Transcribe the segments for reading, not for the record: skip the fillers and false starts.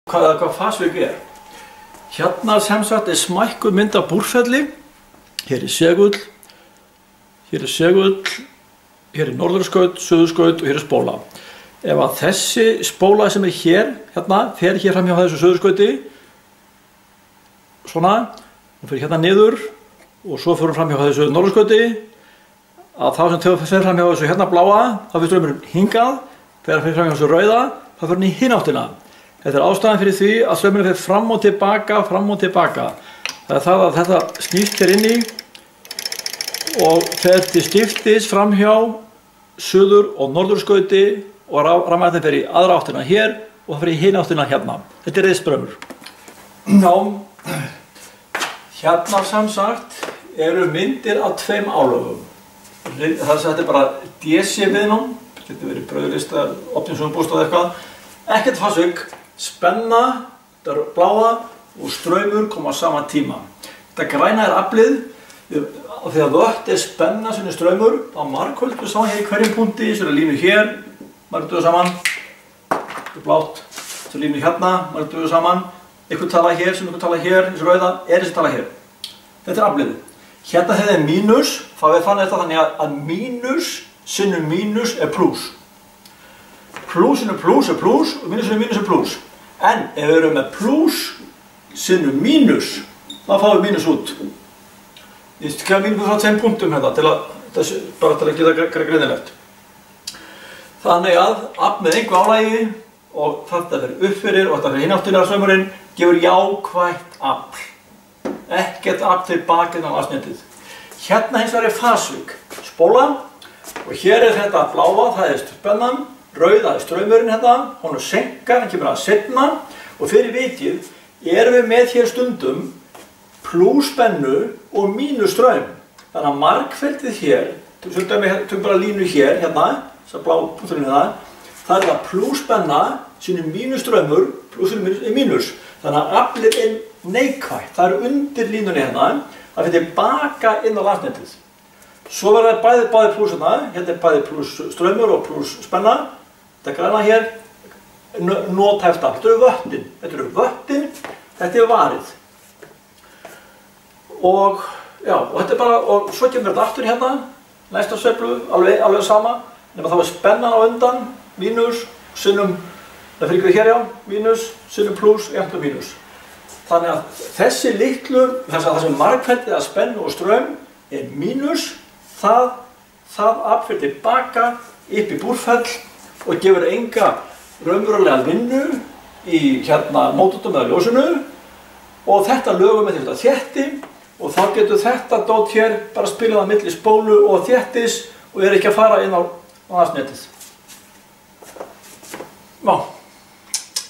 Hvað fasvik er. Hérna sem sagt smækkuð mynd af Búrfelli. Hér segull, hér segull, hér norðurskaut, suðurskaut og hér spóla. Ef að þessi spóla sem hér, hérna, fer hér fram hjá þessu suðurskauti, svona, og fer hérna niður, og svo fer hún fram hjá þessu norðurskauti, að þá sem fer fram hjá þessu hérna bláa, þá fer straumurinn hingað, fer fram hjá þessu rauða, þá fer hann í hina áttina. Þetta er ástæðan fyrir því að straumurinn fer fram og tilbaka, fram og tilbaka. Það er það að þetta snýst hér inni og fer til skiptis fram hjá suður- og norðurskauti og rafmagnið fer í aðra áttina hér og það fer í hina áttina hérna. Þetta er riðstraumur. Já, hérna sem sagt eru myndir af tveim álögum. Þetta er bara DC viðnám, getur verið brauðlistar, optinsjónbústað eitthvað. Ekkert fasvik, spenna, þetta er bláa og straumur koma á sama tíma. Þetta græna er aflið, og þegar vött er spenna sem er straumur, þá margföldur saman hér í hverjum punkti, svo er línu hér, margföldur saman, þetta er blátt, svo línu hérna, margföldur saman, einhver tala hér sem einhver tala hér, þessu rauða, er þessi tala hér. Þetta er aflið. Hérna hefði er mínus, þá er þetta þannig að mínus sinnum mínus er plús. Plús sinnum plús er plús og mínus sinnum mínus er plús. En ef við erum með plús sinnum mínus, þá fáum við mínus út. Ég skrifa mínus frá 2 punktum hérna, bara til að geta greinilegt. Þannig að afl með engu álægi og þetta fyrir upp fyrir og þetta fyrir hinn áttina af straumurinn gefur jákvætt afl. Ekkert afl tilbaka inn á vatnsnetið. Hérna hins vegar er fasvik, spóla, og hér er þetta bláa, það er spennan, rauða er straumurinn hérna, hún er senkar, hann kemur að seinna, og fyrir vikið erum við með hér stundum plús spennu og mínus straum. Þannig að margfeldið hér, tökum bara línu hér, hérna, þessar blá punkturinn hérna, það er það plús spenna, sinnum mínus straumur, plús sinnum mínus er mínus. Þannig að aflið er neikvætt, það er undir línunni hérna, það fyrir tilbaka inn á vatnsnetið. Svo verður bæði plús hérna er bæði plús straumur og plús spenna. Þetta græna hér, nothæft afl. Þetta eru vöttin, þetta er varið. Og þetta er bara, og svo kemur þetta aftur hérna, næsta sveiflu, alveg sama, nema þá er spennan á undan, mínus, sinnum, það fyrir hér já, mínus, sinnum plús, jafnt og mínus. Þannig að þessi litlu, það sem margfeldið af spennu og straum er mínus, það afl fyrir tilbaka upp í Búrfell og gefur enga raunverulega vinnu í hérna mótutum eða ljósinu og þetta lögum með þetta þétti og þá getur þetta dót hér bara spilað á milli spólu og þéttis og er ekki að fara inn á vatnsnetið. Já,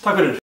takk fyrir.